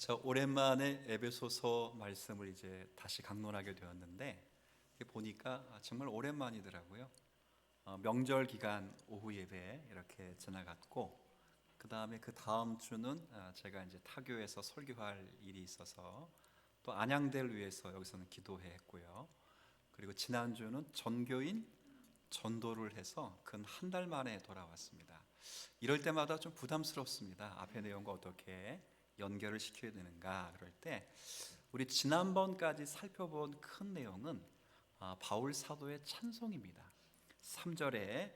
저 오랜만에 에베소서 말씀을 이제 다시 강론하게 되었는데 보니까 정말 오랜만이더라고요. 명절 기간 오후 예배 이렇게 지나갔고, 그 다음에 그 다음 주는 제가 이제 타교에서 설교할 일이 있어서 또 안양대를 위해서 여기서는 기도회 했고요. 그리고 지난주는 전교인 전도를 해서 근 한 달 만에 돌아왔습니다. 이럴 때마다 좀 부담스럽습니다. 앞에 내용과 어떻게 연결을 시켜야 되는가. 그럴 때 우리 지난번까지 살펴본 큰 내용은 바울 사도의 찬송입니다. 3절에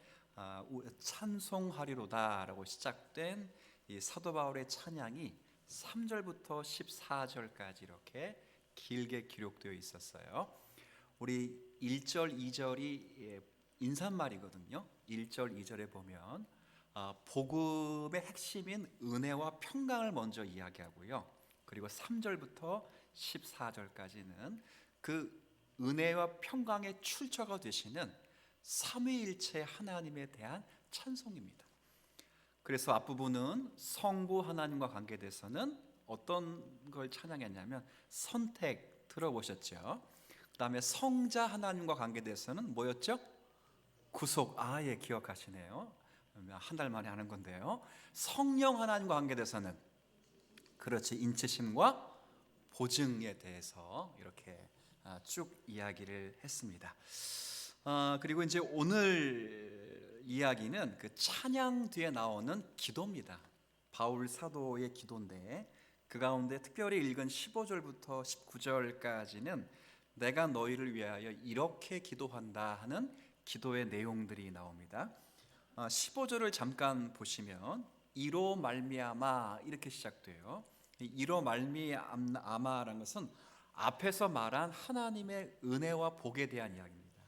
찬송하리로다 라고 시작된 이 사도 바울의 찬양이 3절부터 14절까지 이렇게 길게 기록되어 있었어요. 우리 1절, 2절이 인사말이거든요. 1절, 2절에 보면 복음의 핵심인 은혜와 평강을 먼저 이야기하고요. 그리고 3절부터 14절까지는 그 은혜와 평강의 출처가 되시는 삼위일체 하나님에 대한 찬송입니다. 그래서 앞부분은 성부 하나님과 관계돼서는 어떤 걸 찬양했냐면 선택, 들어보셨죠? 그 다음에 성자 하나님과 관계돼서는 뭐였죠? 구속. 예, 기억하시네요. 한 달 만에 하는 건데요. 성령 하나님과 관계돼서는 그렇지, 인치심과 보증에 대해서 이렇게 쭉 이야기를 했습니다. 그리고 이제 오늘 이야기는 그 찬양 뒤에 나오는 기도입니다. 바울 사도의 기도인데 그 가운데 특별히 읽은 15절부터 19절까지는 내가 너희를 위하여 이렇게 기도한다 하는 기도의 내용들이 나옵니다. 15절을 잠깐 보시면 이로 말미암아 이렇게 시작돼요. 이로 말미암아라는 것은 앞에서 말한 하나님의 은혜와 복에 대한 이야기입니다.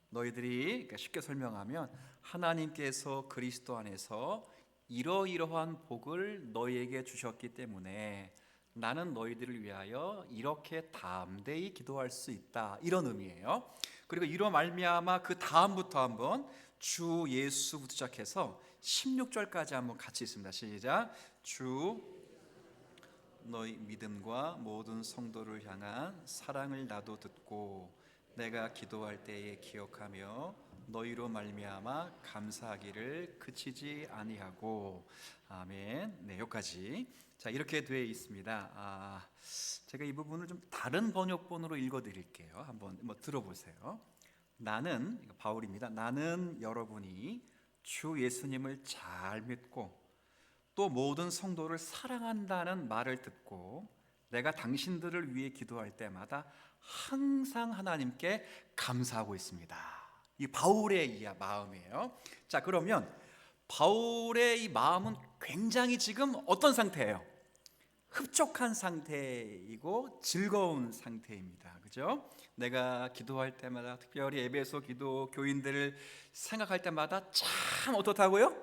너희들이, 그러니까 쉽게 설명하면 하나님께서 그리스도 안에서 이러이러한 복을 너희에게 주셨기 때문에 나는 너희들을 위하여 이렇게 담대히 기도할 수 있다, 이런 의미예요. 그리고 이로 말미암아 그 다음부터 한번 주 예수부터 시작해서 16절까지 한번 같이 있습니다. 시작. 주 너희 믿음과 모든 성도를 향한 사랑을 나도 듣고 내가 기도할 때에 기억하며 너희로 말미암아 감사하기를 그치지 아니하고. 아멘. 네, 여기까지. 자, 이렇게 되어 있습니다. 제가 이 부분을 좀 다른 번역본으로 읽어드릴게요. 한번 들어보세요. 나는, 이거 바울입니다. 나는 여러분이 주 예수님을 잘 믿고 또 모든 성도를 사랑한다는 말을 듣고 내가 당신들을 위해 기도할 때마다 항상 하나님께 감사하고 있습니다. 이 바울의 마음이에요. 자, 그러면 바울의 이 마음은 굉장히 지금 어떤 상태예요? 흡족한 상태이고 즐거운 상태입니다. 그죠? 내가 기도할 때마다, 특별히 에베소 기도 교인들을 생각할 때마다 참 어떻다고요?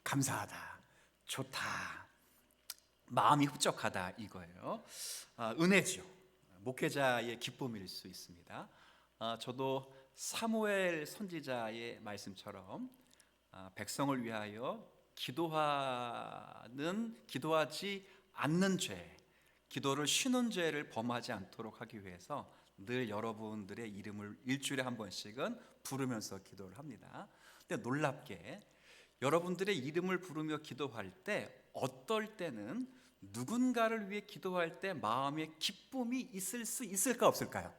감사하다, 좋다, 마음이 흡족하다, 이거예요. 은혜죠. 목회자의 기쁨일 수 있습니다. 저도 사무엘 선지자의 말씀처럼 백성을 위하여 기도하지 않는 죄, 기도를 쉬는 죄를 범하지 않도록 하기 위해서 늘 여러분들의 이름을 일주일에 한 번씩은 부르면서 기도를 합니다. 근데 놀랍게 여러분들의 이름을 부르며 기도할 때 어떨 때는 누군가를 위해 기도할 때 마음에 기쁨이 있을 수 있을까 없을까요?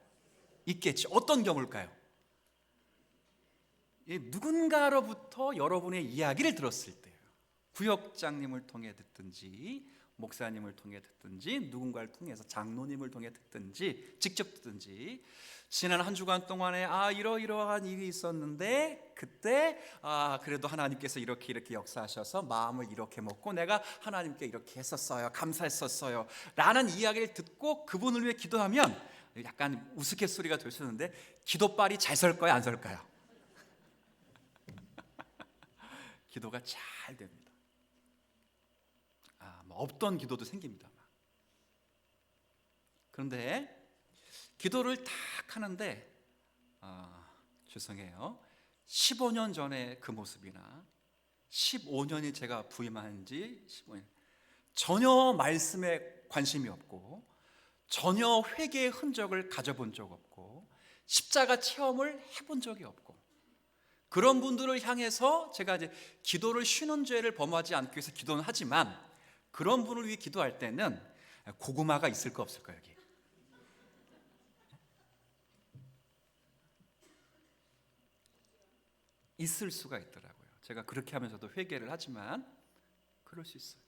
있겠지. 어떤 경우일까요? 누군가로부터 여러분의 이야기를 들었을 때요. 구역장님을 통해 듣든지 목사님을 통해 듣든지 누군가를 통해서 장로님을 통해 듣든지 직접 듣든지 지난 한 주간 동안에 이러이러한 일이 있었는데 그때 그래도 하나님께서 이렇게 역사하셔서 마음을 이렇게 먹고 내가 하나님께 이렇게 했었어요, 감사했었어요 라는 이야기를 듣고 그분을 위해 기도하면 약간 우스갯소리가 될 수 있는데 기도빨이 잘 설까요, 안 설까요? 기도가 잘 됩니다. 없던 기도도 생깁니다. 그런데 기도를 딱 하는데 죄송해요, 15년 전에 그 모습이나 15년이 제가 부임한 지 15년 전혀 말씀에 관심이 없고 전혀 회개의 흔적을 가져본 적 없고 십자가 체험을 해본 적이 없고 그런 분들을 향해서 제가 이제 기도를 쉬는 죄를 범하지 않기 위해서 기도는 하지만 그런 분을 위해 기도할 때는 고구마가 있을까 없을까 여기 있을 수가 있더라고요. 제가 그렇게 하면서도 회개를 하지만 그럴 수 있어요.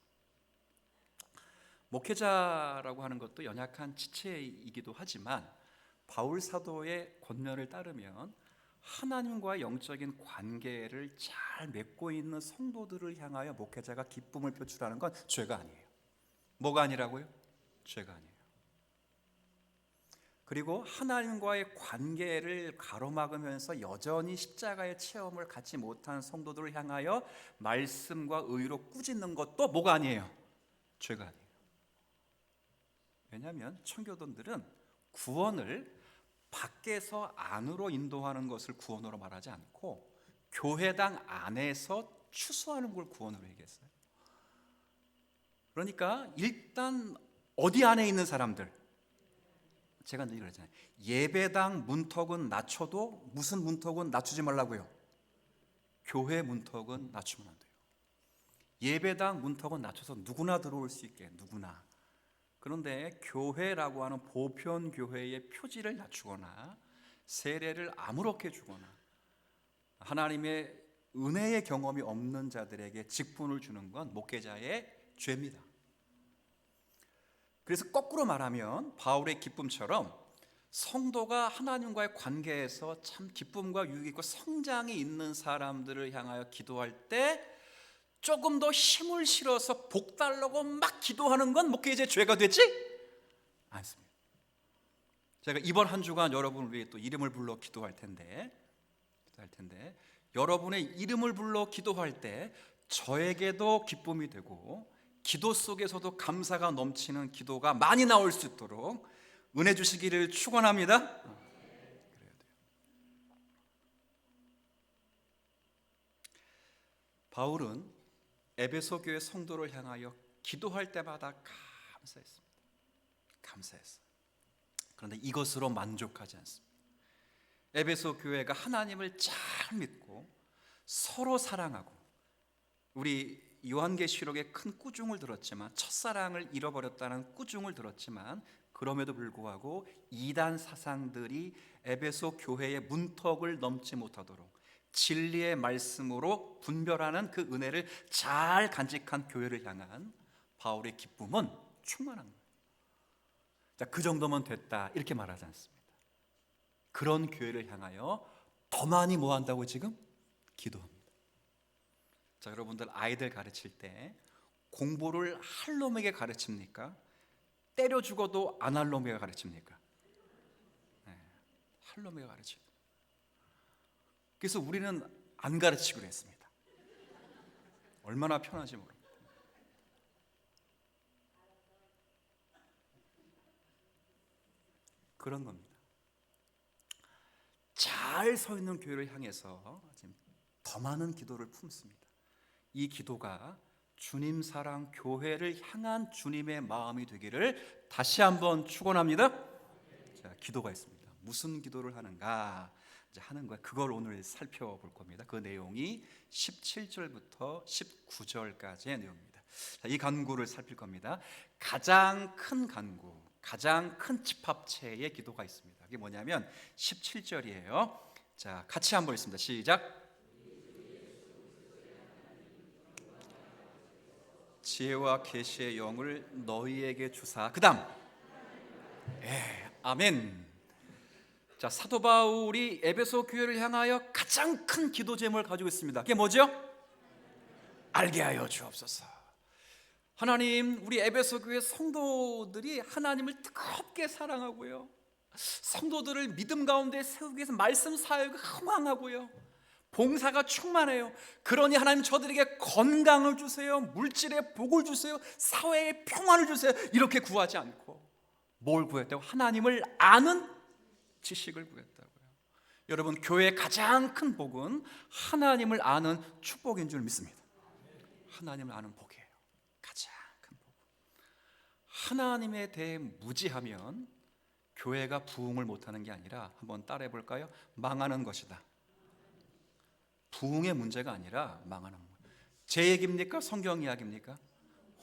목회자라고 하는 것도 연약한 지체이기도 하지만 바울 사도의 권면을 따르면 하나님과 영적인 관계를 잘 맺고 있는 성도들을 향하여 목회자가 기쁨을 표출하는 건 죄가 아니에요. 뭐가 아니라고요? 죄가 아니에요. 그리고 하나님과의 관계를 가로막으면서 여전히 십자가의 체험을 갖지 못한 성도들을 향하여 말씀과 의로 꾸짖는 것도 뭐가 아니에요? 죄가 아니에요. 왜냐하면 청교도들은 구원을 밖에서 안으로 인도하는 것을 구원으로 말하지 않고 교회당 안에서 추수하는 걸 구원으로 얘기했어요. 그러니까 일단 어디 안에 있는 사람들, 제가 늘 그러잖아요. 예배당 문턱은 낮춰도 무슨 문턱은 낮추지 말라고요? 교회 문턱은 낮추면 안 돼요. 예배당 문턱은 낮춰서 누구나 들어올 수 있게, 누구나. 그런데 교회라고 하는 보편 교회의 표지를 낮추거나 세례를 아무렇게 주거나 하나님의 은혜의 경험이 없는 자들에게 직분을 주는 건 목회자의 죄입니다. 그래서 거꾸로 말하면 바울의 기쁨처럼 성도가 하나님과의 관계에서 참 기쁨과 유익이 있고 성장이 있는 사람들을 향하여 기도할 때 조금 더 힘을 실어서 복 달라고 막 기도하는 건 목회자의 죄가 되지 않습니다. 제가 이번 한 주간 여러분을 위해 또 이름을 불러 기도할 텐데 여러분의 이름을 불러 기도할 때 저에게도 기쁨이 되고 기도 속에서도 감사가 넘치는 기도가 많이 나올 수 있도록 은혜 주시기를 축원합니다. 바울은 에베소 교회 성도를 향하여 기도할 때마다 감사했어요. 그런데 이것으로 만족하지 않습니다. 에베소 교회가 하나님을 잘 믿고 서로 사랑하고 우리 요한계시록의 큰 꾸중을 들었지만 첫사랑을 잃어버렸다는 꾸중을 들었지만 그럼에도 불구하고 이단 사상들이 에베소 교회의 문턱을 넘지 못하도록 진리의 말씀으로 분별하는 그 은혜를 잘 간직한 교회를 향한 바울의 기쁨은 충만한 거예요. 자, 그 정도면 됐다 이렇게 말하지 않습니다. 그런 교회를 향하여 더 많이 뭐 한다고 지금? 기도합니다. 자, 여러분들 아이들 가르칠 때 공부를 할 놈에게 가르칩니까? 때려 죽어도 안 할 놈에게 가르칩니까? 네, 할 놈에게 가르칩니다. 그래서 우리는 안 가르치기로 했습니다. 얼마나 편한지 모릅니다. 그런 겁니다. 잘 서 있는 교회를 향해서 지금 더 많은 기도를 품습니다. 이 기도가 주님 사랑 교회를 향한 주님의 마음이 되기를 다시 한번 축원합니다. 자, 기도가 있습니다. 무슨 기도를 하는가? 이제 하는 거야. 그걸 오늘 살펴볼 겁니다. 그 내용이 17절부터 19절까지의 내용입니다. 자, 이 간구를 살필 겁니다. 가장 큰 간구, 가장 큰 집합체의 기도가 있습니다. 이게 뭐냐면 17절이에요. 자, 같이 한번 읽습니다. 시작. 지혜와 계시의 영을 너희에게 주사. 그다음. 아멘. 자, 사도 바울이 에베소 교회를 향하여 가장 큰 기도 제목을 가지고 있습니다. 그게 뭐죠? 알게 하여 주옵소서. 하나님, 우리 에베소 교회 성도들이 하나님을 뜨겁게 사랑하고요, 성도들을 믿음 가운데 세우기 위해서 말씀 사역을 흥황하고요, 봉사가 충만해요. 그러니 하나님 저들에게 건강을 주세요, 물질의 복을 주세요, 사회의 평안을 주세요. 이렇게 구하지 않고 뭘 구했다고? 하나님을 아는 지식을 구했다고요. 여러분, 교회의 가장 큰 복은 하나님을 아는 축복인 줄 믿습니다. 하나님을 아는 복이에요. 가장 큰 복. 하나님에 대해 무지하면 교회가 부흥을 못하는 게 아니라, 한번 따라해 볼까요? 망하는 것이다. 부흥의 문제가 아니라 망하는 거예요. 제 얘기입니까? 성경 이야기입니까?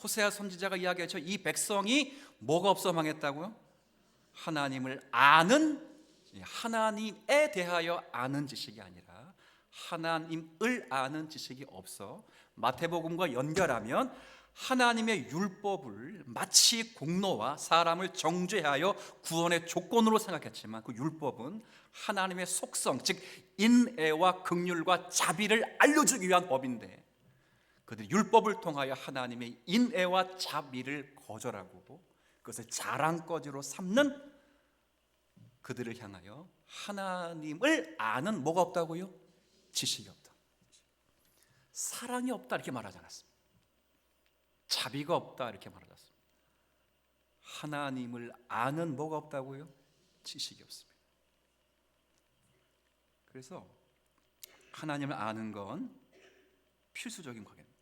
호세아 선지자가 이야기했죠. 이 백성이 뭐가 없어 망했다고요? 하나님을 아는, 하나님에 대하여 아는 지식이 아니라 하나님을 아는 지식이 없어. 마태복음과 연결하면 하나님의 율법을 마치 공로와 사람을 정죄하여 구원의 조건으로 생각했지만, 그 율법은 하나님의 속성, 즉 인애와 긍휼과 자비를 알려주기 위한 법인데, 그들이 율법을 통하여 하나님의 인애와 자비를 거절하고 그것을 자랑거지로 삼는 그들을 향하여 하나님을 아는 뭐가 없다고요? 지식이 없다, 사랑이 없다 이렇게 말하지 않았습니다. 자비가 없다 이렇게 말하지 않습니다. 하나님을 아는 뭐가 없다고요? 지식이 없습니다. 그래서 하나님을 아는 건 필수적인 과정입니다.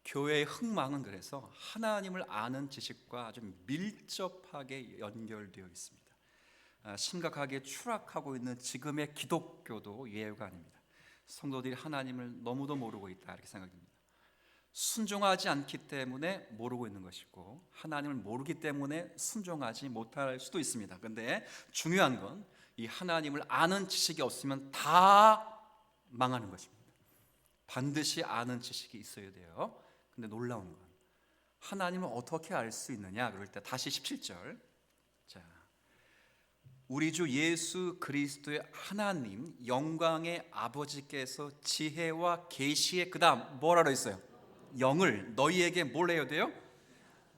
교회의 흥망은 그래서 하나님을 아는 지식과 아주 밀접하게 연결되어 있습니다. 심각하게 추락하고 있는 지금의 기독교도 예외가 아닙니다. 성도들이 하나님을 너무도 모르고 있다 이렇게 생각됩니다. 순종하지 않기 때문에 모르고 있는 것이고, 하나님을 모르기 때문에 순종하지 못할 수도 있습니다. 그런데 중요한 건 이 하나님을 아는 지식이 없으면 다 망하는 것입니다. 반드시 아는 지식이 있어야 돼요. 근데 놀라운 건 하나님을 어떻게 알 수 있느냐? 그럴 때 다시 17절. 자, 우리 주 예수 그리스도의 하나님 영광의 아버지께서 지혜와 계시의, 그다음 뭐라고 했어요? 영을 너희에게 뭘 해야 돼요?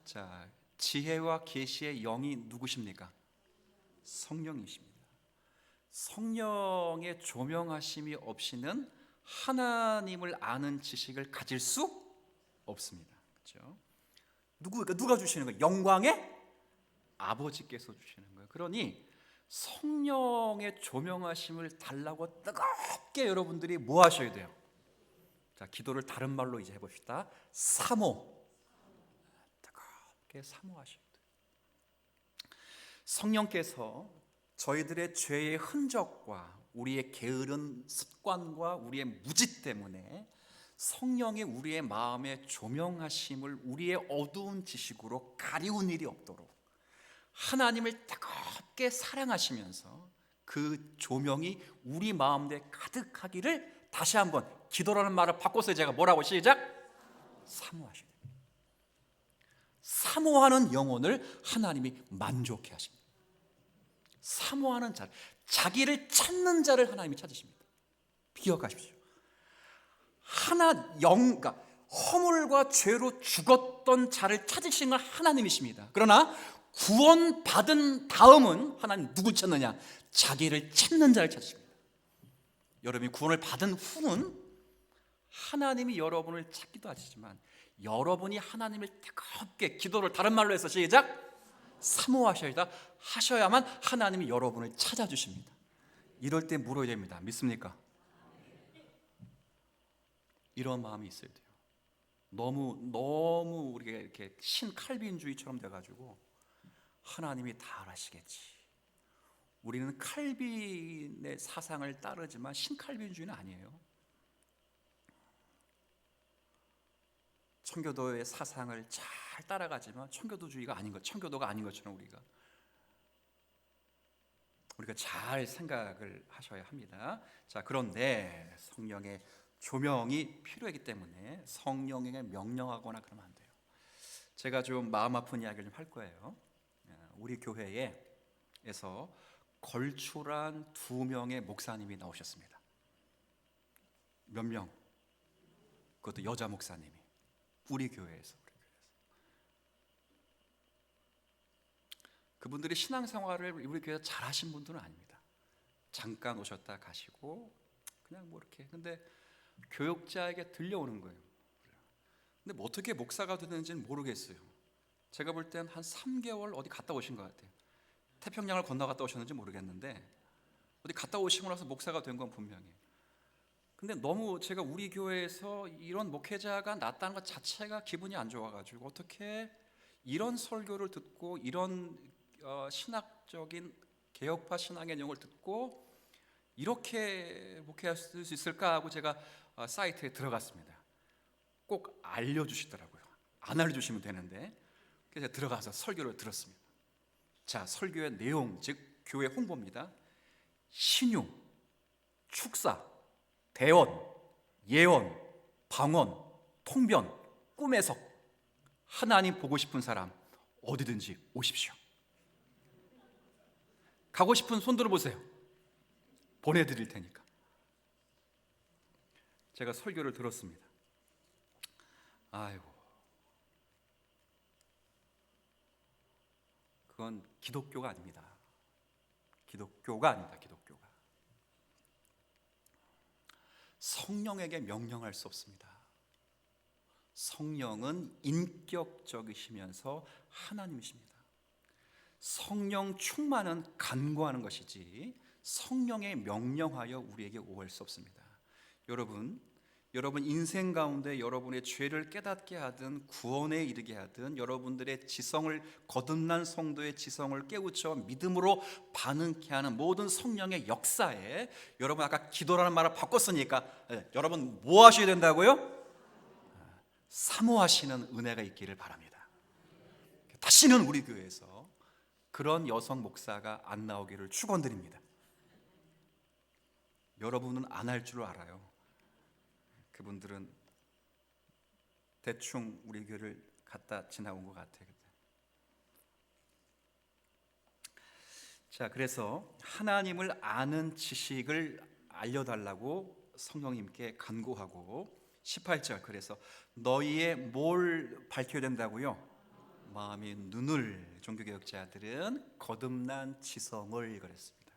자, 지혜와 계시의 영이 누구십니까? 성령이십니다. 성령의 조명하심이 없이는 하나님을 아는 지식을 가질 수 없습니다. 그렇죠? 누가 주시는 거예요? 영광의 아버지께서 주시는 거예요. 그러니 성령의 조명하심을 달라고 뜨겁게 여러분들이 뭐 하셔야 돼요? 자, 기도를 다른 말로 이제 해봅시다. 사모. 뜨겁게 사모하셔야 돼요. 성령께서 저희들의 죄의 흔적과 우리의 게으른 습관과 우리의 무지 때문에 성령의 우리의 마음에 조명하심을 우리의 어두운 지식으로 가리운 일이 없도록 하나님을 뜨겁게 사랑하시면서 그 조명이 우리 마음에 가득하기를, 다시 한번 기도라는 말을 바꿔서 제가 뭐라고 시작? 사모하셔야 돼요. 사모하는 영혼을 하나님이 만족해 하십니다. 사모하는 자, 자기를 찾는 자를 하나님이 찾으십니다. 기억하십시오. 그러니까 허물과 죄로 죽었던 자를 찾으시는 건 하나님이십니다. 그러나 구원받은 다음은 하나님 누굴 찾느냐? 자기를 찾는 자를 찾으십니다. 여러분이 구원을 받은 후는 하나님이 여러분을 찾기도 하시지만, 여러분이 하나님을 뜨겁게, 기도를 다른 말로 해서 시작, 사모하셔야만 하나님이 여러분을 찾아주십니다. 이럴 때 물어야 됩니다. 믿습니까? 이런 마음이 있어야 돼요. 너무 우리가 이렇게 신칼빈주의처럼 돼가지고 하나님이 다 알아시겠지. 우리는 칼빈의 사상을 따르지만 신칼빈주의는 아니에요. 청교도의 사상을 잘 따라가지만 청교도주의가 아닌 것, 청교도가 아닌 것처럼 우리가 잘 생각을 하셔야 합니다. 자, 그런데 성령의 조명이 필요하기 때문에 성령에게 명령하거나 그러면 안 돼요. 제가 좀 마음 아픈 이야기를 좀 할 거예요. 우리 교회에서 걸출한 2명의 목사님이 나오셨습니다. 몇 명? 그것도 여자 목사님이 우리 교회에서. 그분들이 신앙생활을 우리 교회에서 잘하신 분들은 아닙니다. 잠깐 오셨다 가시고 그냥 뭐 이렇게. 근데 교역자에게 들려오는 거예요. 근데 뭐 어떻게 목사가 되는지는 모르겠어요. 제가 볼 땐 한 3개월 어디 갔다 오신 것 같아요. 태평양을 건너갔다 오셨는지 모르겠는데 어디 갔다 오시고 나서 목사가 된 건 분명히. 근데 너무 제가 우리 교회에서 이런 목회자가 났다는 것 자체가 기분이 안 좋아가지고 어떻게 이런 설교를 듣고 이런 신학적인 개혁파 신앙의 내용을 듣고 이렇게 목회할 수 있을까 하고 제가 사이트에 들어갔습니다. 꼭 알려주시더라고요. 안 알려주시면 되는데, 그래서 들어가서 설교를 들었습니다. 자, 설교의 내용, 즉 교회 홍보입니다. 신유, 축사, 대원, 예언, 방언, 통변, 꿈해석. 하나님 보고 싶은 사람 어디든지 오십시오. 가고 싶은 손 들어보세요. 보내드릴 테니까. 제가 설교를 들었습니다. 아이고, 그건 기독교가 아닙니다. 기독교가 아니다. 기독교가 성령에게 명령할 수 없습니다. 성령은 인격적이시면서 하나님이십니다. 성령 충만은 간구하는 것이지 성령에 명령하여 우리에게 오할 수 없습니다. 여러분 인생 가운데 여러분의 죄를 깨닫게 하든 구원에 이르게 하든 여러분들의 지성을 거듭난 성도의 지성을 깨우쳐 믿음으로 반응케 하는 모든 성령의 역사에 여러분 아까 기도라는 말을 바꿨으니까 여러분 뭐 하셔야 된다고요? 사모하시는 은혜가 있기를 바랍니다. 다시는 우리 교회에서 그런 여성 목사가 안 나오기를 축원드립니다. 여러분은 안 할 줄 알아요. 그분들은 대충 우리 교회를 갖다 지나온 것 같아요. 자, 그래서 하나님을 아는 지식을 알려달라고 성령님께 간구하고 18절, 그래서 너희의 뭘 밝혀야 된다고요? 마음의 눈을. 종교개혁자들은 거듭난 지성을 그랬습니다.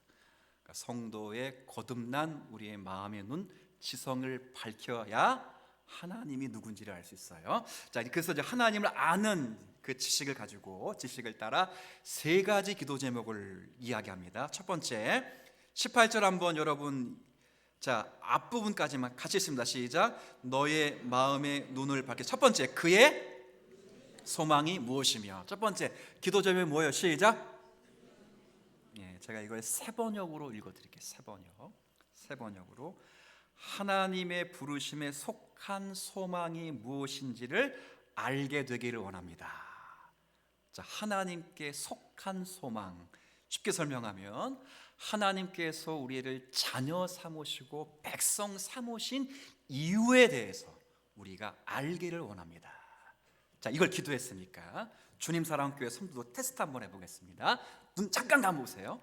그러니까 성도의 거듭난 우리의 마음의 눈, 지성을 밝혀야 하나님이 누군지를 알 수 있어요. 자, 그래서 이제 하나님을 아는 그 지식을 가지고 지식을 따라 세 가지 기도 제목을 이야기합니다. 첫 번째, 18절 한번 여러분, 자, 앞부분까지만 같이 읽습니다. 시작. 너의 마음의 눈을 밝혀. 첫 번째, 그의 소망이 무엇이며. 첫 번째 기도 제목이 뭐예요? 시작. 예, 제가 이걸 세 번역으로 읽어드릴게요. 세 번역으로. 하나님의 부르심에 속한 소망이 무엇인지를 알게 되기를 원합니다. 자, 하나님께 속한 소망. 쉽게 설명하면 하나님께서 우리를 자녀 삼으시고 백성 삼으신 이유에 대해서 우리가 알기를 원합니다. 자, 이걸 기도했으니까 주님 사랑교회 성도도 테스트 한번 해보겠습니다. 눈 잠깐 감으세요.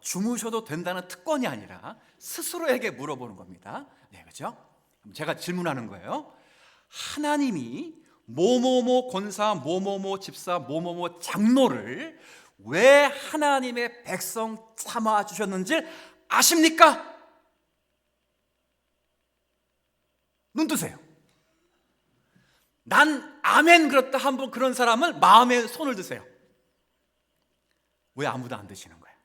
주무셔도 된다는 특권이 아니라 스스로에게 물어보는 겁니다. 네, 그렇죠? 제가 질문하는 거예요. 하나님이 뭐뭐뭐 권사, 뭐뭐뭐 집사, 뭐뭐뭐 장로를 왜 하나님의 백성 삼아 주셨는지 아십니까? 눈 뜨세요. 난 아멘 그렇다 한번 그런 사람은 마음에 손을 드세요. 왜 아무도 안 드시는 거예요?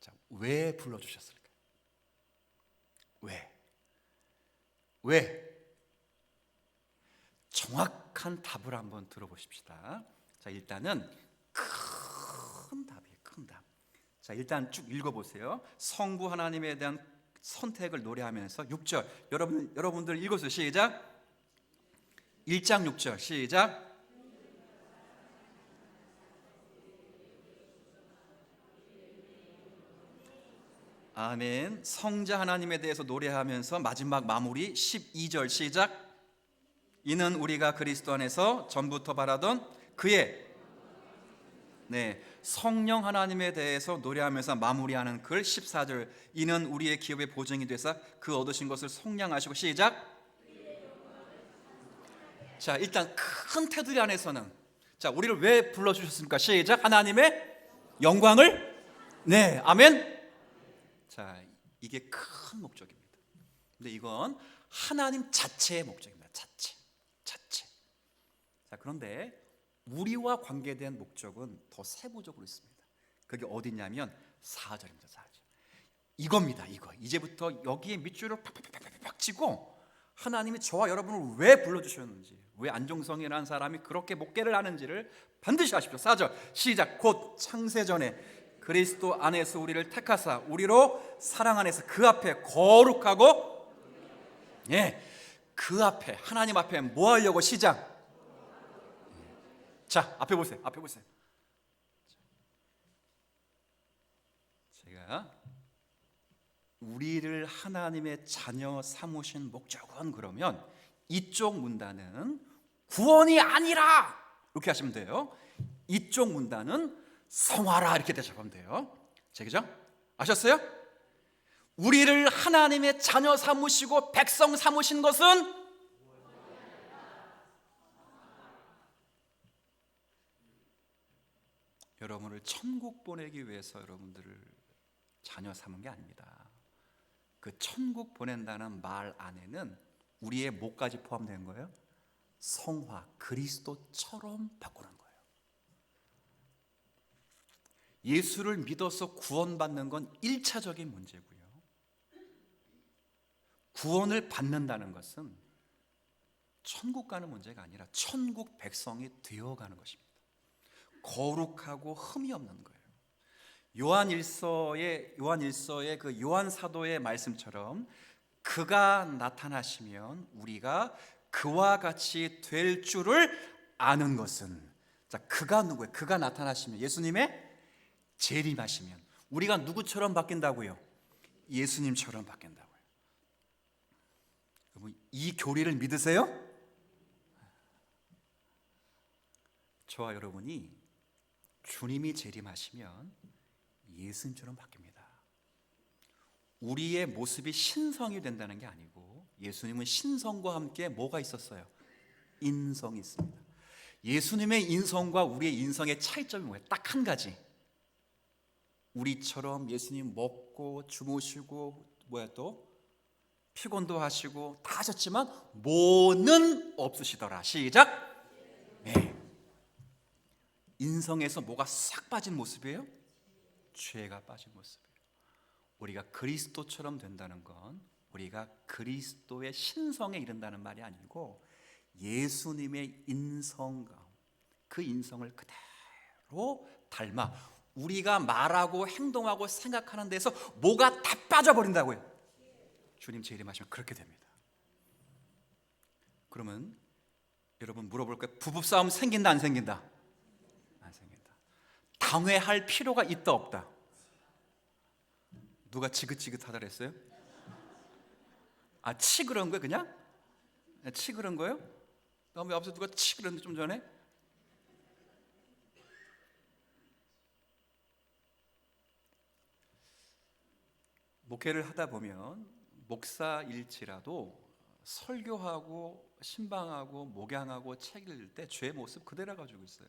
자, 왜 불러주셨을까요? 왜? 정확한 답을 한번 들어보십시다. 자, 일단은 큰 답이에요. 큰 답. 자, 일단 쭉 읽어보세요. 성부 하나님에 대한 선택을 노래하면서 6절 여러분들 읽어주세요. 시작. 1장 6절 시작. 아멘. 성자 하나님에 대해서 노래하면서 마지막 마무리 12절 시작. 이는 우리가 그리스도 안에서 전부터 바라던 그의 성령 하나님에 대해서 노래하면서 마무리하는 글 14절. 이는 우리의 기업의 보증이 되사 그 얻으신 것을 속량하시고 시작. 자, 일단 큰 테두리 안에서는 자, 우리를 왜 불러주셨습니까? 시작. 하나님의 영광을. 네, 아멘. 자, 이게 큰 목적입니다. 근데 이건 하나님 자체의 목적입니다. 자체. 자, 그런데 우리와 관계된 목적은 더 세부적으로 있습니다. 그게 어디냐면 4절입니다. 4절. 이겁니다. 이거. 이제부터 여기에 밑줄을 팍팍팍팍 치고 하나님이 저와 여러분을 왜 불러주셨는지, 왜 안종성이라는 사람이 그렇게 목회를 하는지를 반드시 아십시오. 4절 시작. 곧 창세전에 그리스도 안에서 우리를 택하사 우리로 사랑 안에서 그 앞에 거룩하고, 그 앞에, 하나님 앞에 뭐 하려고? 시작. 자, 앞에 보세요. 앞에 보세요. 제가 우리를 하나님의 자녀 삼으신 목적은, 그러면 이쪽 문단은 구원이 아니라 이렇게 하시면 돼요. 이쪽 문단은 성화라 이렇게 대답하면 돼요. 제기죠? 아셨어요? 우리를 하나님의 자녀 삼으시고 백성 삼으신 것은 여러분을 천국 보내기 위해서 여러분들을 자녀 삼은 게 아닙니다. 그 천국 보낸다는 말 안에는 우리의 뭐까지 포함된 거예요? 성화, 그리스도처럼 바꾸는 거예요. 예수를 믿어서 구원받는 건 1차적인 문제고요. 구원을 받는다는 것은 천국 가는 문제가 아니라 천국 백성이 되어가는 것입니다. 거룩하고 흠이 없는 거예요. 요한일서의 그 요한 사도의 말씀처럼 그가 나타나시면 우리가 그와 같이 될 줄을 아는 것은, 자, 그가 누구예요? 그가 나타나시면, 예수님의 재림하시면 우리가 누구처럼 바뀐다고요? 예수님처럼 바뀐다고요. 여러분, 이 교리를 믿으세요? 저와 여러분이 주님이 재림하시면 예수님처럼 바뀝니다. 우리의 모습이 신성이 된다는 게 아니고, 예수님은 신성과 함께 뭐가 있었어요? 인성이 있습니다. 예수님의 인성과 우리의 인성의 차이점이 뭐예요? 딱 한 가지. 우리처럼 예수님 먹고 주무시고 또 피곤도 하시고 다 하셨지만 뭐는 없으시더라. 시작. 네. 인성에서 뭐가 싹 빠진 모습이에요? 죄가 빠진 모습이에요. 우리가 그리스도처럼 된다는 건 우리가 그리스도의 신성에 이른다는 말이 아니고, 예수님의 인성감, 그 인성을 그대로 닮아 우리가 말하고 행동하고 생각하는 데서 뭐가 다 빠져버린다고요. 주님 재림하시면 그렇게 됩니다. 그러면 여러분 물어볼 거예요. 부부싸움 생긴다 안 생긴다? 안 생긴다. 당회할 필요가 있다 없다? 누가 지긋지긋하다 그랬어요? 아, 치 그런 거예요 그냥? 치 그런 거예요? 다음에 앞서 누가 치 그랬는데 좀 전에? 목회를 하다 보면 목사일지라도 설교하고 신방하고 목양하고 책 읽을 때 죄의 모습 그대로 가지고 있어요.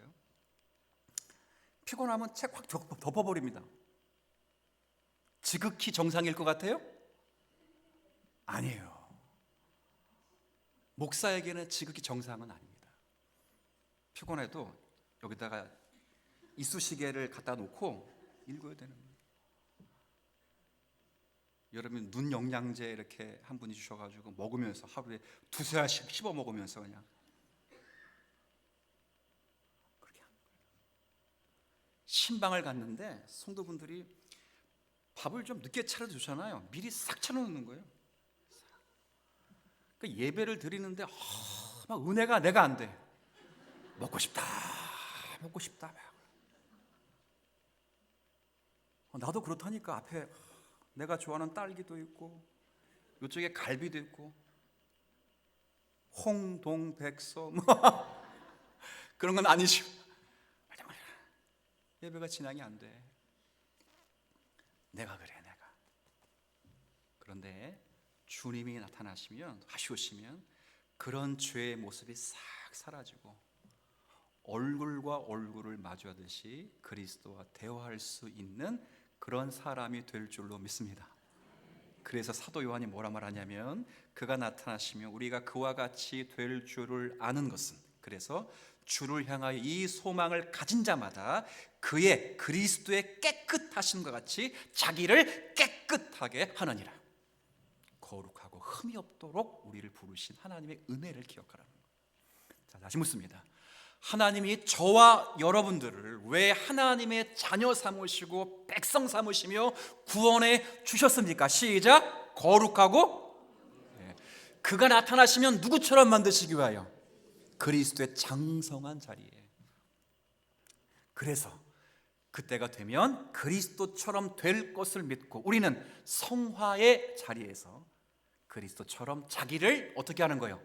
피곤하면 책 확 덮어버립니다. 지극히 정상일 것 같아요? 아니에요. 목사에게는 지극히 정상은 아닙니다. 피곤해도 여기다가 이쑤시개를 갖다 놓고 읽어야 되는 거예요. 여러분 눈 영양제 이렇게 한 분이 주셔가지고 먹으면서 하루에 2-3알씩 씹어 먹으면서 그냥 그렇게 하는 거예요. 신방을 갔는데 성도분들이 밥을 좀 늦게 차려도 좋잖아요. 미리 싹 차려놓는 거예요. 그러니까 예배를 드리는데 막 은혜가 내가 안 돼. 먹고 싶다. 나도 그렇다니까. 앞에 내가 좋아하는 딸기도 있고 이쪽에 갈비도 있고 홍동백서 그런 건 아니죠. 예배가 진행이 안 돼. 내가 그래. 그런데 주님이 나타나시면, 하시오시면 그런 죄의 모습이 싹 사라지고 얼굴과 얼굴을 마주하듯이 그리스도와 대화할 수 있는 그런 사람이 될 줄로 믿습니다. 그래서 사도 요한이 뭐라 말하냐면, 그가 나타나시면 우리가 그와 같이 될 줄을 아는 것은, 그래서 주를 향하여 이 소망을 가진 자마다 그의 그리스도의 깨끗하심과 같이 자기를 깨끗하게 하느니라. 거룩하고 흠이 없도록 우리를 부르신 하나님의 은혜를 기억하라는 거예요. 자, 다시 묻습니다. 하나님이 저와 여러분들을 왜 하나님의 자녀 삼으시고 백성 삼으시며 구원해 주셨습니까? 시작. 거룩하고, 네. 그가 나타나시면 누구처럼 만드시기 위하여? 그리스도의 장성한 자리에. 그래서 그때가 되면 그리스도처럼 될 것을 믿고 우리는 성화의 자리에서 그리스도처럼 자기를 어떻게 하는 거예요?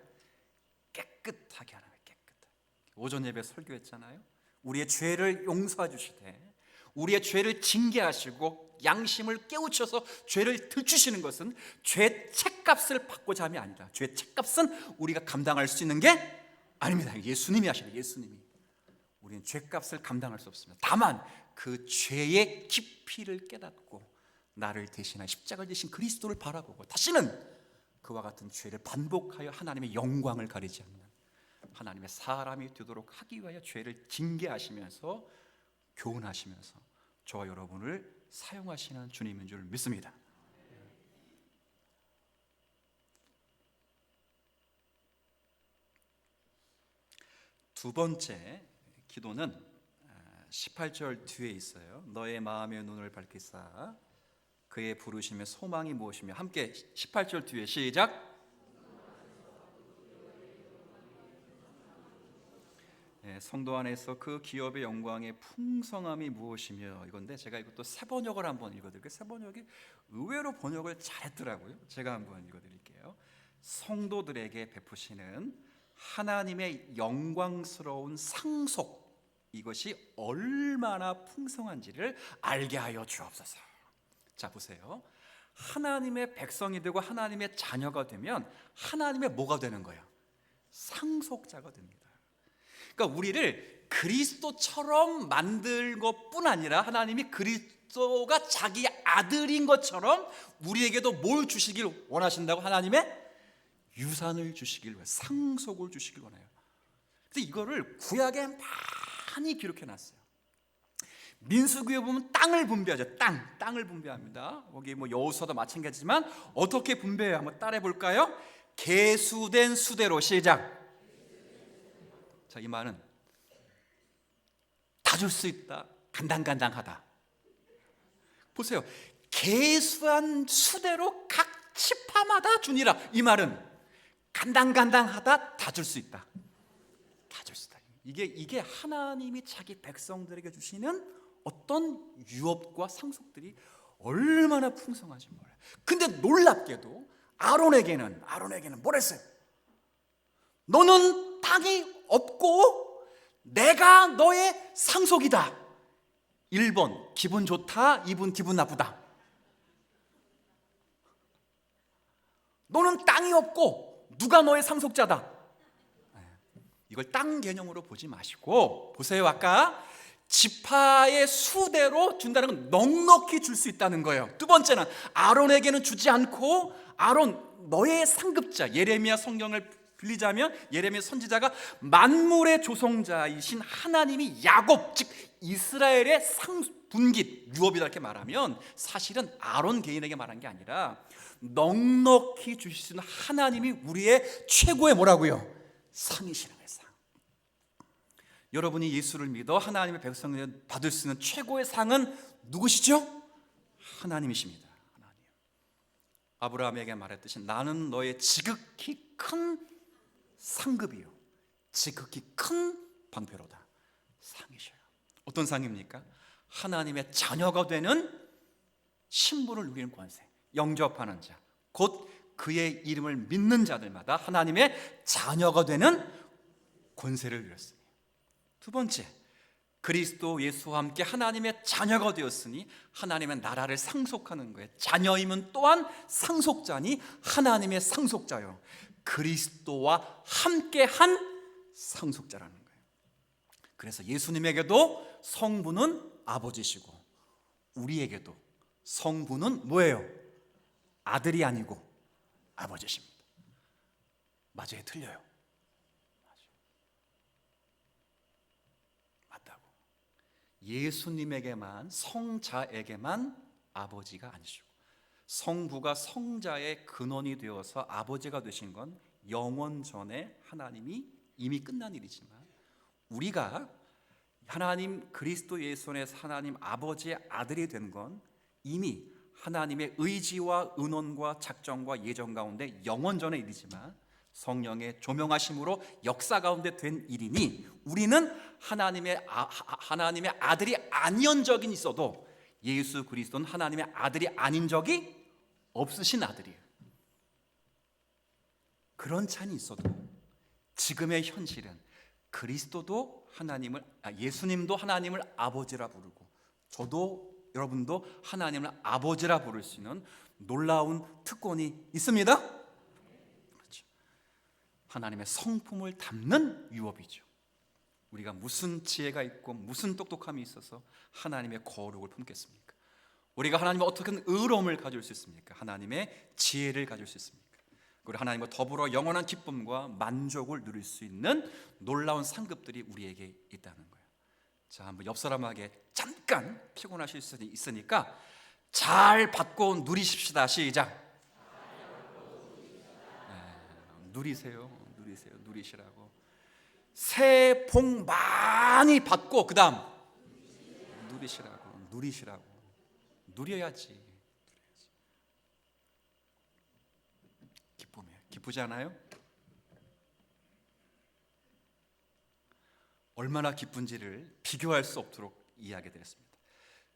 깨끗하게 하는 거예요. 깨끗하게. 오전 예배 설교했잖아요. 우리의 죄를 용서해 주시되 우리의 죄를 징계하시고 양심을 깨우쳐서 죄를 들추시는 것은 죄 책값을 받고자 함이 아니다. 죄 책값은 우리가 감당할 수 있는 게 아닙니다. 예수님이 하시는, 예수님이. 우리는 죄값을 감당할 수 없습니다. 다만 그 죄의 깊이를 깨닫고 나를 대신하여 십자가를 지신 그리스도를 바라보고 다시는 그와 같은 죄를 반복하여 하나님의 영광을 가리지 않는 하나님의 사람이 되도록 하기 위하여 죄를 징계하시면서 교훈하시면서 저와 여러분을 사용하시는 주님인 줄 믿습니다. 두 번째 기도는 18절 뒤에 있어요. 너의 마음의 눈을 밝히사 그의 부르심의 소망이 무엇이며, 함께 18절 뒤에 시작. 성도 안에서 그 기업의 영광의 풍성함이 무엇이며, 이건데 제가 이것도 새 번역을 한번 읽어드릴게요. 새 번역이 의외로 번역을 잘했더라고요. 제가 한번 읽어드릴게요. 성도들에게 베푸시는 하나님의 영광스러운 상속, 이것이 얼마나 풍성한지를 알게 하여 주옵소서. 자, 보세요. 하나님의 백성이 되고 하나님의 자녀가 되면 하나님의 뭐가 되는 거예요? 상속자가 됩니다. 그러니까 우리를 그리스도처럼 만들 것뿐 아니라 하나님이 그리스도가 자기 아들인 것처럼 우리에게도 뭘 주시길 원하신다고? 하나님의 유산을 주시길 원해요. 상속을 주시길 원해요. 그래서 이거를 구약에 많이 기록해 놨어요. 민수기에 보면 땅을 분배하죠. 땅을 분배합니다. 거기 뭐 여호수아도 마찬가지지만 어떻게 분배해요? 한번 따라해 볼까요? 계수된 수대로 시작. 자, 이 말은 다 줄 수 있다, 간당간당하다. 보세요. 계수한 수대로 각 지파마다 주니라. 이 말은 간당간당하다, 다 줄 수 있다, 다 줄 수 있다. 이게 하나님이 자기 백성들에게 주시는 어떤 유업과 상속들이 얼마나 풍성한지 몰라요. 근데 놀랍게도 아론에게는 뭐라 했어요? 너는 땅이 없고 내가 너의 상속이다. 1번 기분 좋다, 2번 기분 나쁘다. 너는 땅이 없고 누가 너의 상속자다. 이걸 땅 개념으로 보지 마시고 보세요. 아까 지파의 수대로 준다는 건 넉넉히 줄 수 있다는 거예요. 두 번째는 아론에게는 주지 않고, 아론 너의 상급자, 예레미야 성경을 빌리자면 예레미야 선지자가 만물의 조성자이신 하나님이 야곱, 즉 이스라엘의 분깃, 유업이다 이렇게 말하면 사실은 아론 개인에게 말한 게 아니라 넉넉히 주시는 하나님이 우리의 최고의 뭐라고요? 상이시는 거예요. 상. 여러분이 예수를 믿어 하나님의 백성을 받을 수 있는 최고의 상은 누구시죠? 하나님이십니다. 하나님. 아브라함에게 말했듯이 나는 너의 지극히 큰 상급이요 지극히 큰 방패로다. 상이셔요. 어떤 상입니까? 하나님의 자녀가 되는 신분을 누리는 권세, 영접하는 자, 곧 그의 이름을 믿는 자들마다 하나님의 자녀가 되는 권세를 누렸습니다. 두 번째, 그리스도 예수와 함께 하나님의 자녀가 되었으니 하나님의 나라를 상속하는 거예요. 자녀이면 또한 상속자니 하나님의 상속자요, 그리스도와 함께한 상속자라는 거예요. 그래서 예수님에게도 성부는 아버지시고 우리에게도 성부는 뭐예요? 아들이 아니고 아버지십니다. 맞아요? 틀려요? 맞다고. 예수님에게만, 성자에게만 아버지가 아니시고 성부가 성자의 근원이 되어서 아버지가 되신 건 영원 전에 하나님이 이미 끝난 일이지만, 우리가 하나님 그리스도 예수 안에서 하나님 아버지의 아들이 된 건 이미 하나님의 의지와 은원과 작정과 예정 가운데 영원 전의 일이지만, 성령의 조명하심으로 역사 가운데 된 일이니, 우리는 하나님의 아들이 아니온 적이 있어도 예수 그리스도는 하나님의 아들이 아닌 적이 없으신 아들이에요. 그런 차이는 있어도 지금의 현실은 그리스도도 예수님도 하나님을 아버지라 부르고, 저도 여러분도 하나님을 아버지라 부를 수 있는 놀라운 특권이 있습니다. 그렇죠. 하나님의 성품을 담는 유업이죠. 우리가 무슨 지혜가 있고 무슨 똑똑함이 있어서 하나님의 거룩을 품겠습니까? 우리가 하나님의 어떻게 의로움을 가질 수 있습니까? 하나님의 지혜를 가질 수 있습니까? 그리고 하나님과 더불어 영원한 기쁨과 만족을 누릴 수 있는 놀라운 상급들이 우리에게 있다는 거예요. 자, 한번 옆 사람에게 잠깐 피곤하실 수 있으니까 잘 받고 누리십시다. 시작. 누리세요. 누리시라고. 새해 복 많이 받고 그 다음 누리시라고. 누려야지. 기쁨이에요. 기쁘지 않아요? 얼마나 기쁜지를 비교할 수 없도록 이야기 드렸습니다.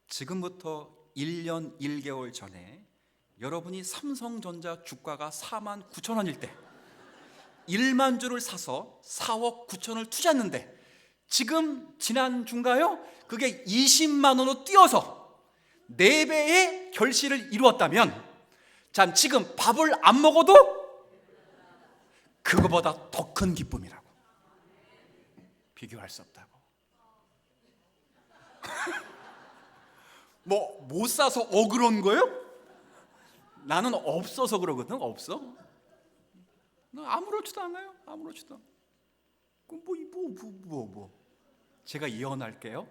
지금부터 1년 1개월 전에 여러분이 삼성전자 주가가 4만 9천 원일 때 1만 주를 사서 4억 9천을 투자했는데, 지금 지난주인가요? 그게 20만 원으로 뛰어서 4배의 결실을 이루었다면, 참 지금 밥을 안 먹어도 그거보다 더 큰 기쁨이라고. 비교할 수 없다고. 뭐 못 사서 억울한 거예요? 나는 없어서 그러거든. 없어. 나 아무렇지도 않아요. 아무렇지도 않아. 뭐. 제가 예언할게요.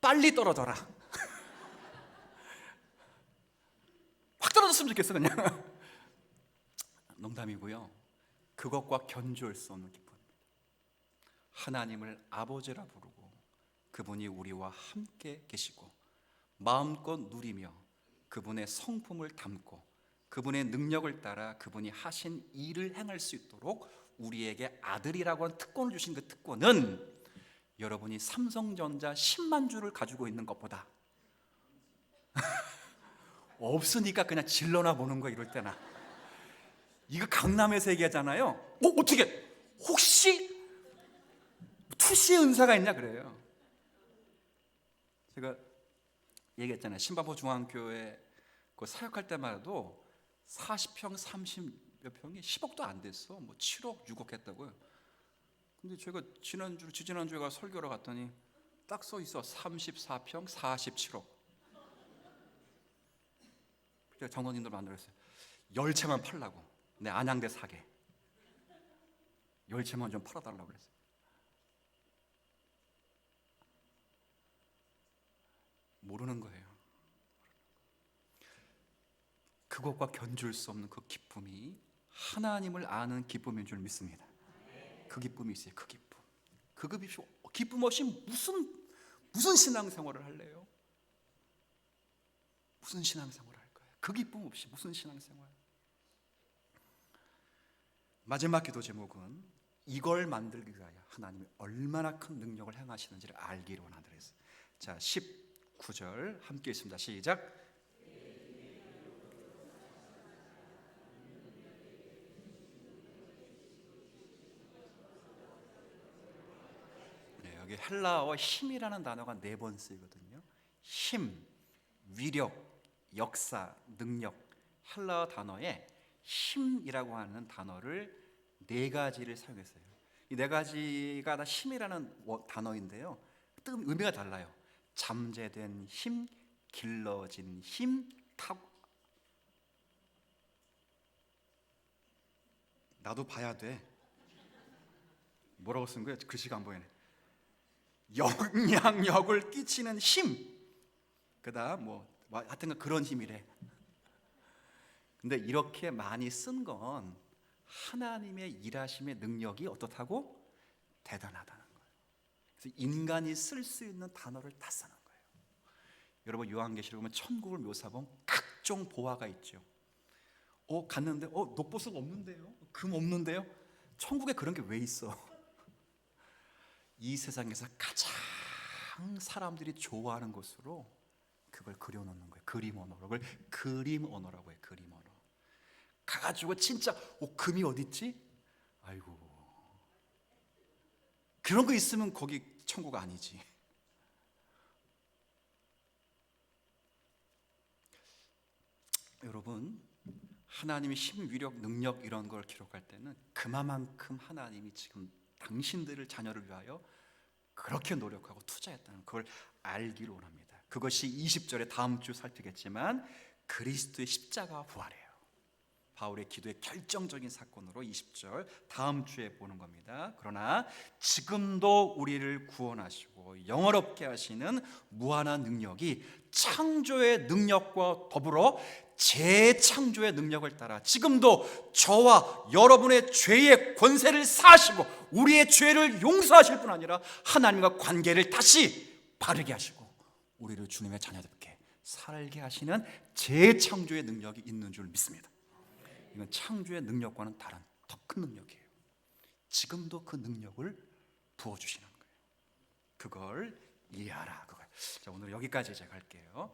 빨리 떨어져라. 확 떨어졌으면 좋겠어 그냥. 농담이고요. 그것과 견주할 수 없는 기쁨. 하나님을 아버지라 부르고 그분이 우리와 함께 계시고 마음껏 누리며 그분의 성품을 담고 그분의 능력을 따라 그분이 하신 일을 행할 수 있도록 우리에게 아들이라고 하는 특권을 주신 그 특권은 여러분이 삼성전자 10만 주를 가지고 있는 것보다 없으니까 그냥 질러나 보는 거. 이럴 때나 이거 강남에서 얘기하잖아요. 어떻게 혹시 투시의 은사가 있냐 그래요. 제가 얘기했잖아요. 신바보 중앙교회 그 사역할 때마다도 40평 30몇 평이 10억도 안 됐어. 뭐 7억 6억 했다고요. 근데 제가 지난주에 가서 설교를 갔더니 딱 써 있어. 34평 47억. 제가 장로님들 만들었어요. 10채만 팔라고. 내 안양대 사게 10채만 좀 팔아달라고 그랬어요. 모르는 거예요. 그것과 견줄 수 없는 그 기쁨이 하나님을 아는 기쁨인 줄 믿습니다. 그 기쁨이 있어요. 그 기쁨. 그 기쁨 없이 무슨 신앙생활을 할래요? 무슨 신앙생활을 할 거예요? 그 기쁨 없이 무슨 신앙생활? 마지막 기도 제목은 이걸 만들기 위하여 하나님이 얼마나 큰 능력을 행하시는지를 알기를 원한다 그랬어요. 자, 19절 함께 읽습니다. 시작. 네, 여기 헬라어 힘이라는 단어가 4번 쓰이거든요. 힘, 위력, 역사, 능력. 헬라어 단어에 힘이라고 하는 단어를 4가지를 사용했어요. 이 4가지가 다 힘이라는 단어인데요. 의미가 달라요. 잠재된 힘, 길러진 힘, 나도 봐야 돼. 뭐라고 쓴 거야? 글씨가 안 보이네. 영향력을 끼치는 힘. 그다음 하여튼 그런 힘이래. 근데 이렇게 많이 쓴 건 하나님의 일하심의 능력이 어떻다고? 대단하다는 거예요. 그래서 인간이 쓸 수 있는 단어를 다 쓰는 거예요. 여러분 요한계시록 보면 천국을 묘사하면 각종 보화가 있죠. 갔는데 녹보석 없는데요? 금 없는데요? 천국에 그런 게 왜 있어? 이 세상에서 가장 사람들이 좋아하는 것으로 그걸 그려놓는 거예요. 그림 언어로. 그걸 그림 언어라고 해요. 그림 언어. 가가지고 진짜 금이 어디 있지? 아이고, 그런 거 있으면 거기 천국 아니지. 여러분, 하나님의 힘, 위력, 능력 이런 걸 기록할 때는 그만큼 하나님이 지금 당신들을 자녀를 위하여 그렇게 노력하고 투자했다는 그걸 알기를 원합니다. 그것이 20절에 다음 주 살피겠지만 그리스도의 십자가 부활이에요. 바울의 기도의 결정적인 사건으로 20절 다음 주에 보는 겁니다. 그러나 지금도 우리를 구원하시고 영원롭게 하시는 무한한 능력이 창조의 능력과 더불어 재창조의 능력을 따라 지금도 저와 여러분의 죄의 권세를 사하시고 우리의 죄를 용서하실 뿐 아니라 하나님과 관계를 다시 바르게 하시고 우리를 주님의 자녀답게 살게 하시는 재창조의 능력이 있는 줄 믿습니다. 이건 창조의 능력과는 다른 더 큰 능력이에요. 지금도 그 능력을 부어주시는 거예요. 그걸 이해하라. 그걸. 자, 오늘 여기까지 제가 할게요.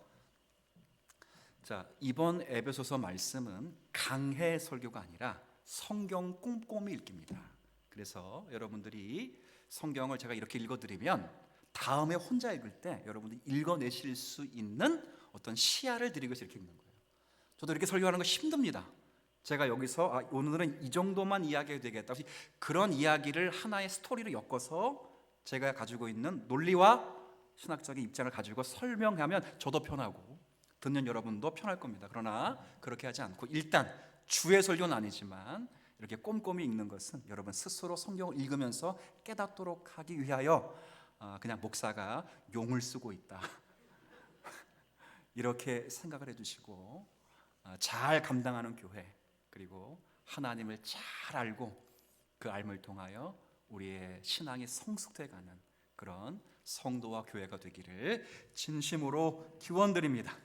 자, 이번 에베소서 말씀은 강해 설교가 아니라 성경 꼼꼼히 읽기입니다. 그래서 여러분들이 성경을 제가 이렇게 읽어드리면 다음에 혼자 읽을 때 여러분들이 읽어내실 수 있는 어떤 시야를 드리기 위해서 이렇게 읽는 거예요. 저도 이렇게 설교하는 거 힘듭니다. 제가 여기서 오늘은 이 정도만 이야기해도 되겠다, 그런 이야기를 하나의 스토리로 엮어서 제가 가지고 있는 논리와 신학적인 입장을 가지고 설명하면 저도 편하고 듣는 여러분도 편할 겁니다. 그러나 그렇게 하지 않고 일단 주의 설교는 아니지만 이렇게 꼼꼼히 읽는 것은 여러분 스스로 성경을 읽으면서 깨닫도록 하기 위하여 그냥 목사가 용을 쓰고 있다 이렇게 생각을 해주시고 잘 감당하는 교회, 그리고 하나님을 잘 알고 그 알을 통하여 우리의 신앙이 성숙돼가는 그런 성도와 교회가 되기를 진심으로 기원드립니다.